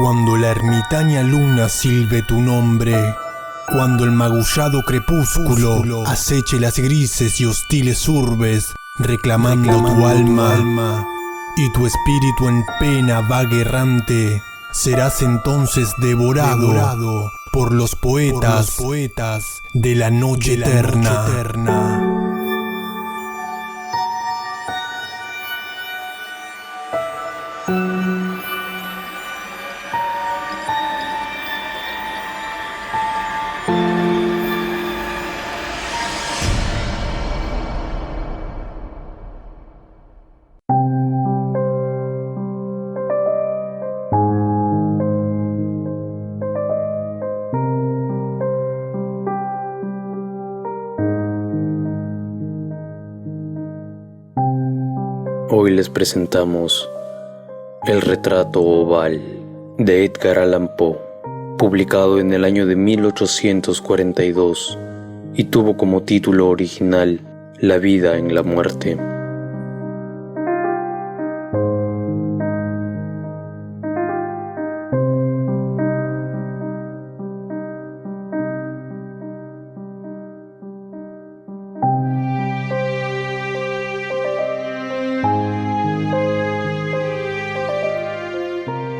Cuando la ermitaña luna silbe tu nombre, cuando el magullado crepúsculo aceche las grises y hostiles urbes, reclamando tu alma, y tu espíritu en pena vague errante, serás entonces devorado por los poetas de la noche eterna. Hoy les presentamos El retrato oval de Edgar Allan Poe, publicado en el año de 1842 y tuvo como título original La vida en la muerte.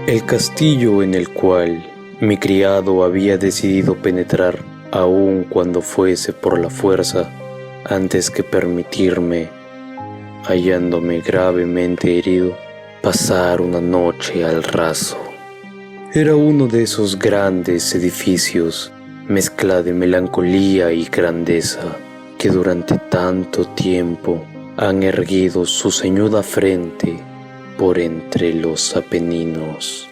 El castillo en el cual mi criado había decidido penetrar, aun cuando fuese por la fuerza, antes que permitirme, hallándome gravemente herido, pasar una noche al raso. Era uno de esos grandes edificios, mezcla de melancolía y grandeza, que durante tanto tiempo han erguido su ceñuda frente por entre los Apeninos,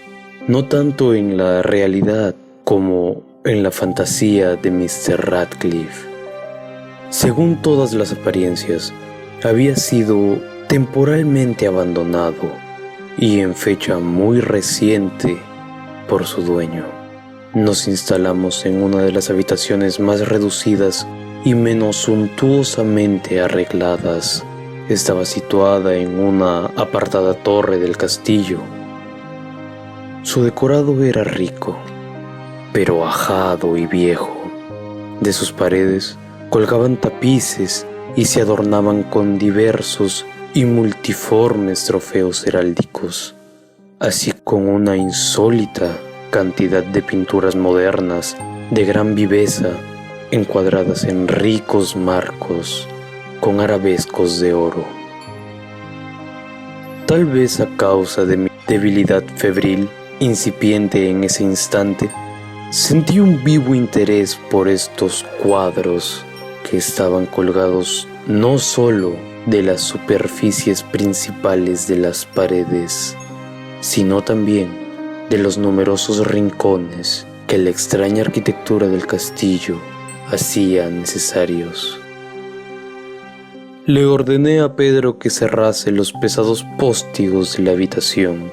no tanto en la realidad como en la fantasía de Mr. Radcliffe. Según todas las apariencias, había sido temporalmente abandonado y en fecha muy reciente por su dueño. Nos instalamos en una de las habitaciones más reducidas y menos suntuosamente arregladas. Estaba situada en una apartada torre del castillo. Su decorado era rico, pero ajado y viejo. De sus paredes colgaban tapices y se adornaban con diversos y multiformes trofeos heráldicos, así como una insólita cantidad de pinturas modernas de gran viveza, encuadradas en ricos marcos con arabescos de oro. Tal vez a causa de mi debilidad febril, incipiente en ese instante, sentí un vivo interés por estos cuadros que estaban colgados no solo de las superficies principales de las paredes, sino también de los numerosos rincones que la extraña arquitectura del castillo hacía necesarios. Le ordené a Pedro que cerrase los pesados póstigos de la habitación,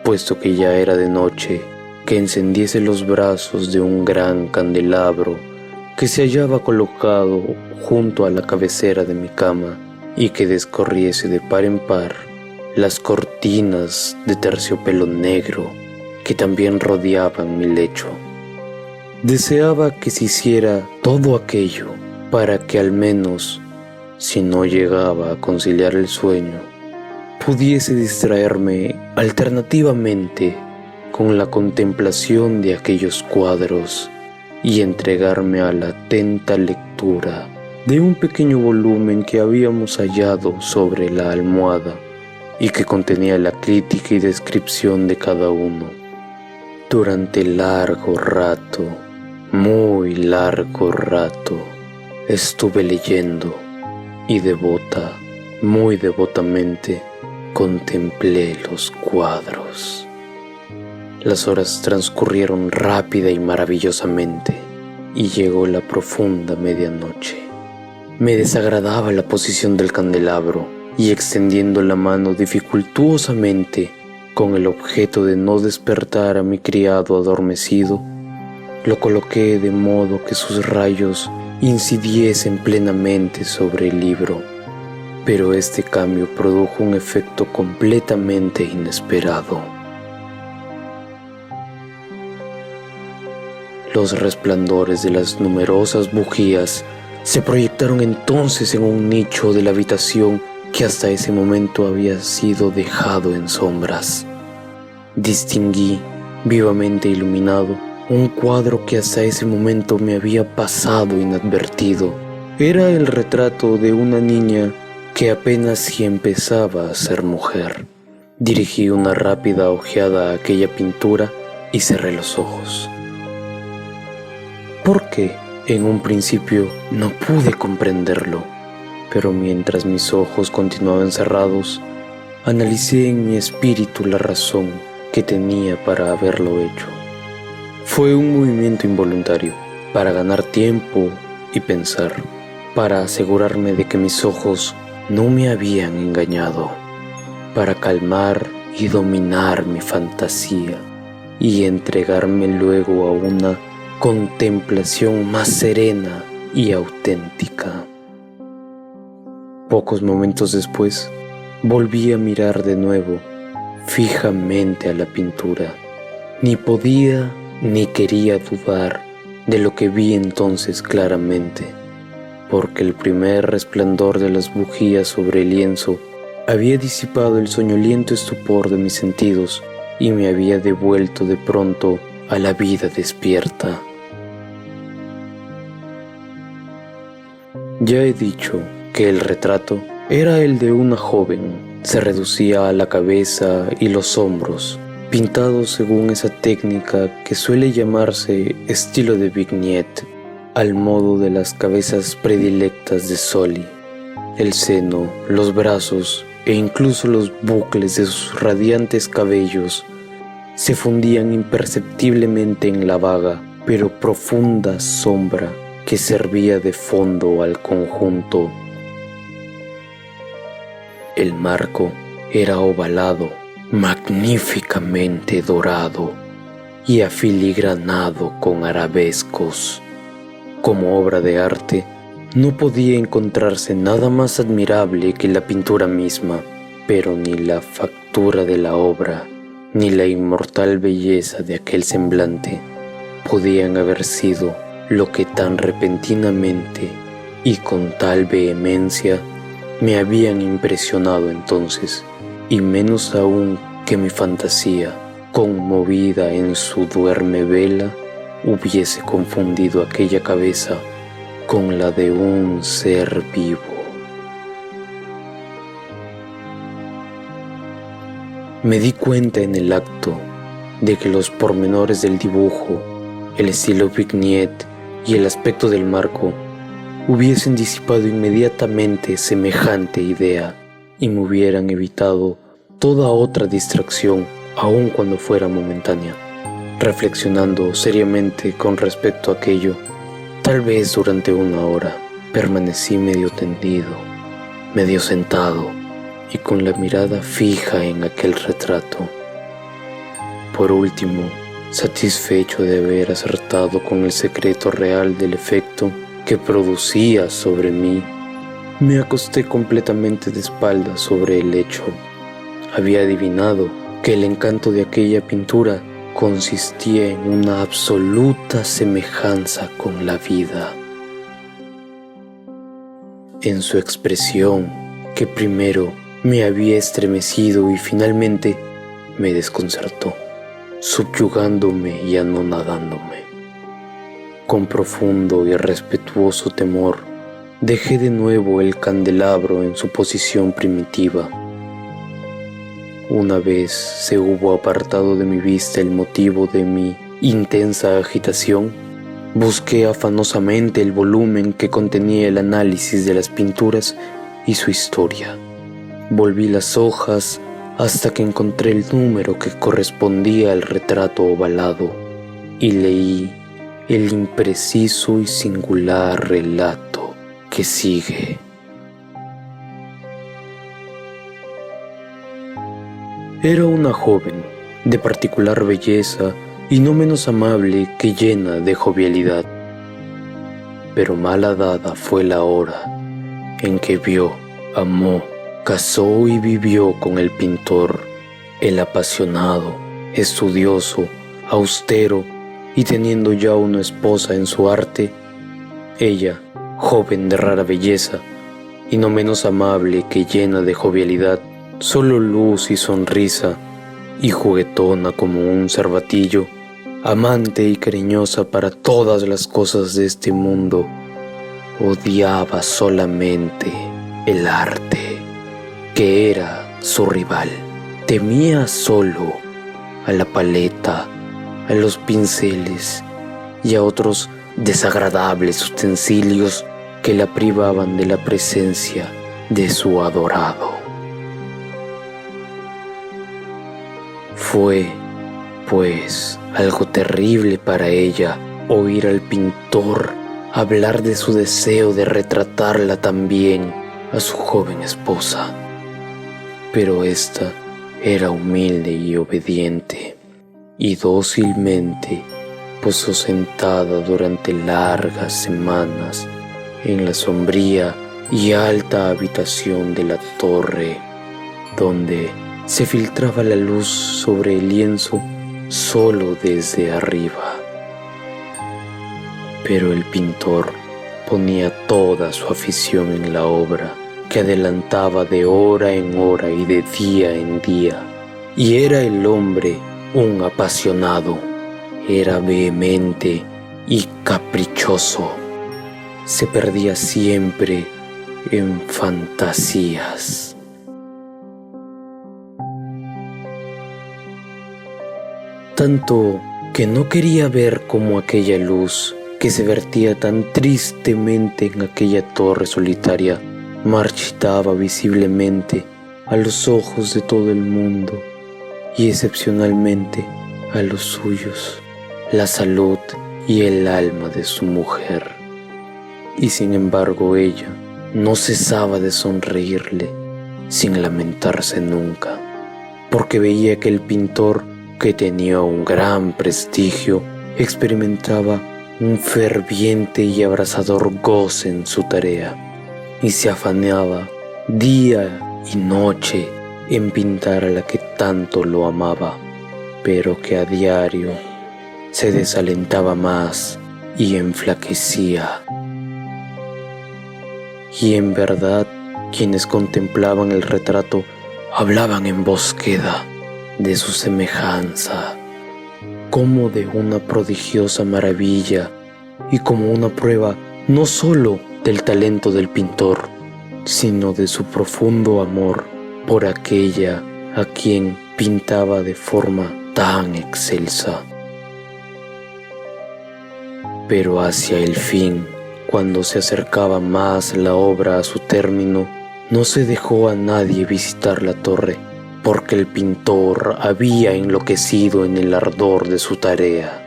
puesto que ya era de noche, que encendiese los brazos de un gran candelabro que se hallaba colocado junto a la cabecera de mi cama y que descorriese de par en par las cortinas de terciopelo negro que también rodeaban mi lecho. Deseaba que se hiciera todo aquello para que al menos, si no llegaba a conciliar el sueño, pudiese distraerme alternativamente con la contemplación de aquellos cuadros y entregarme a la atenta lectura de un pequeño volumen que habíamos hallado sobre la almohada y que contenía la crítica y descripción de cada uno. Durante largo rato, muy largo rato, estuve leyendo y muy devotamente, contemplé los cuadros. Las horas transcurrieron rápida y maravillosamente, y llegó la profunda medianoche. Me desagradaba la posición del candelabro, y extendiendo la mano dificultuosamente, con el objeto de no despertar a mi criado adormecido, lo coloqué de modo que sus rayos incidiesen plenamente sobre el libro, pero este cambio produjo un efecto completamente inesperado. Los resplandores de las numerosas bujías se proyectaron entonces en un nicho de la habitación que hasta ese momento había sido dejado en sombras. Distinguí, vivamente iluminado, un cuadro que hasta ese momento me había pasado inadvertido. Era el retrato de una niña que apenas si empezaba a ser mujer. Dirigí una rápida ojeada a aquella pintura y cerré los ojos. ¿Por qué? En un principio no pude comprenderlo, pero mientras mis ojos continuaban cerrados, analicé en mi espíritu la razón que tenía para haberlo hecho. Fue un movimiento involuntario, para ganar tiempo y pensar, para asegurarme de que mis ojos no me habían engañado, para calmar y dominar mi fantasía y entregarme luego a una contemplación más serena y auténtica. Pocos momentos después, volví a mirar de nuevo fijamente a la pintura. Ni podía ni quería dudar de lo que vi entonces claramente, porque el primer resplandor de las bujías sobre el lienzo había disipado el soñoliento estupor de mis sentidos y me había devuelto de pronto a la vida despierta. Ya he dicho que el retrato era el de una joven. Se reducía a la cabeza y los hombros, pintados según esa técnica que suele llamarse estilo de vignette, al modo de las cabezas predilectas de Soli. El seno, los brazos e incluso los bucles de sus radiantes cabellos se fundían imperceptiblemente en la vaga pero profunda sombra que servía de fondo al conjunto. El marco era ovalado, magníficamente dorado y afiligranado con arabescos. Como obra de arte, no podía encontrarse nada más admirable que la pintura misma, pero ni la factura de la obra, ni la inmortal belleza de aquel semblante podían haber sido lo que tan repentinamente y con tal vehemencia me habían impresionado entonces, y menos aún que mi fantasía, conmovida en su duerme vela, hubiese confundido aquella cabeza con la de un ser vivo. Me di cuenta en el acto de que los pormenores del dibujo, el estilo vignette y el aspecto del marco hubiesen disipado inmediatamente semejante idea y me hubieran evitado toda otra distracción, aun cuando fuera momentánea. Reflexionando seriamente con respecto a aquello, tal vez durante una hora, permanecí medio tendido, medio sentado y con la mirada fija en aquel retrato. Por último, satisfecho de haber acertado con el secreto real del efecto que producía sobre mí, me acosté completamente de espaldas sobre el lecho. Había adivinado que el encanto de aquella pintura consistía en una absoluta semejanza con la vida. En su expresión, que primero me había estremecido y finalmente me desconcertó, subyugándome y anonadándome. Con profundo y respetuoso temor, dejé de nuevo el candelabro en su posición primitiva. Una vez se hubo apartado de mi vista el motivo de mi intensa agitación, busqué afanosamente el volumen que contenía el análisis de las pinturas y su historia. Volví las hojas hasta que encontré el número que correspondía al retrato ovalado y leí el impreciso y singular relato que sigue. Era una joven de particular belleza y no menos amable que llena de jovialidad, pero malhadada fue la hora en que vio, amó, casó y vivió con el pintor, el apasionado, estudioso, austero y teniendo ya una esposa en su arte, ella, joven de rara belleza, y no menos amable que llena de jovialidad, solo luz y sonrisa, y juguetona como un cervatillo, amante y cariñosa para todas las cosas de este mundo, odiaba solamente el arte, que era su rival. Temía solo a la paleta, a los pinceles y a otros desagradables utensilios que la privaban de la presencia de su adorado. Fue, pues, algo terrible para ella oír al pintor hablar de su deseo de retratarla también a su joven esposa. Pero ésta era humilde y obediente, y dócilmente posó sentada durante largas semanas en la sombría y alta habitación de la torre, donde se filtraba la luz sobre el lienzo solo desde arriba. Pero el pintor ponía toda su afición en la obra, que adelantaba de hora en hora y de día en día, y era el hombre un apasionado, era vehemente y caprichoso, se perdía siempre en fantasías. Tanto que no quería ver cómo aquella luz que se vertía tan tristemente en aquella torre solitaria marchitaba visiblemente a los ojos de todo el mundo y excepcionalmente a los suyos, la salud y el alma de su mujer. Y sin embargo ella no cesaba de sonreírle sin lamentarse nunca, porque veía que el pintor, que tenía un gran prestigio, experimentaba un ferviente y abrasador goce en su tarea, y se afanaba día y noche en pintar a la que tanto lo amaba, pero que a diario se desalentaba más y enflaquecía. Y en verdad, quienes contemplaban el retrato hablaban en voz queda de su semejanza, como de una prodigiosa maravilla y como una prueba no sólo del talento del pintor, sino de su profundo amor por aquella a quien pintaba de forma tan excelsa. Pero hacia el fin, cuando se acercaba más la obra a su término, no se dejó a nadie visitar la torre, porque el pintor había enloquecido en el ardor de su tarea,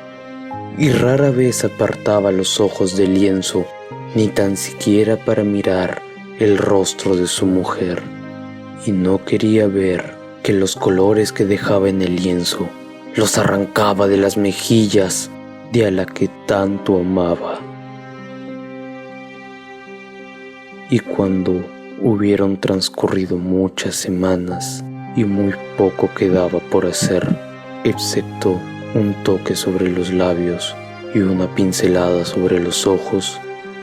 y rara vez apartaba los ojos del lienzo, ni tan siquiera para mirar el rostro de su mujer, y no quería ver que los colores que dejaba en el lienzo los arrancaba de las mejillas de a la que tanto amaba. Y cuando hubieron transcurrido muchas semanas y muy poco quedaba por hacer, excepto un toque sobre los labios y una pincelada sobre los ojos,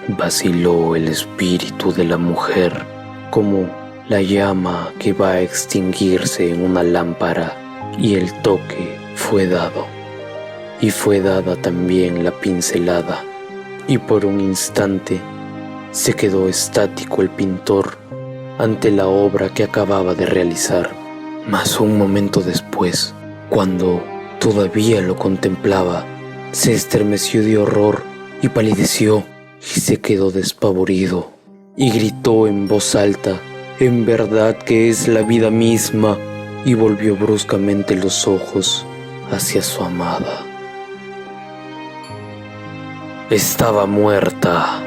vaciló el espíritu de la mujer como la llama que va a extinguirse en una lámpara, y el toque fue dado, y fue dada también la pincelada, y por un instante se quedó estático el pintor ante la obra que acababa de realizar. Mas un momento después, cuando todavía lo contemplaba, se estremeció de horror y palideció y se quedó despavorido y gritó en voz alta: «En verdad que es la vida misma», y volvió bruscamente los ojos hacia su amada. Estaba muerta.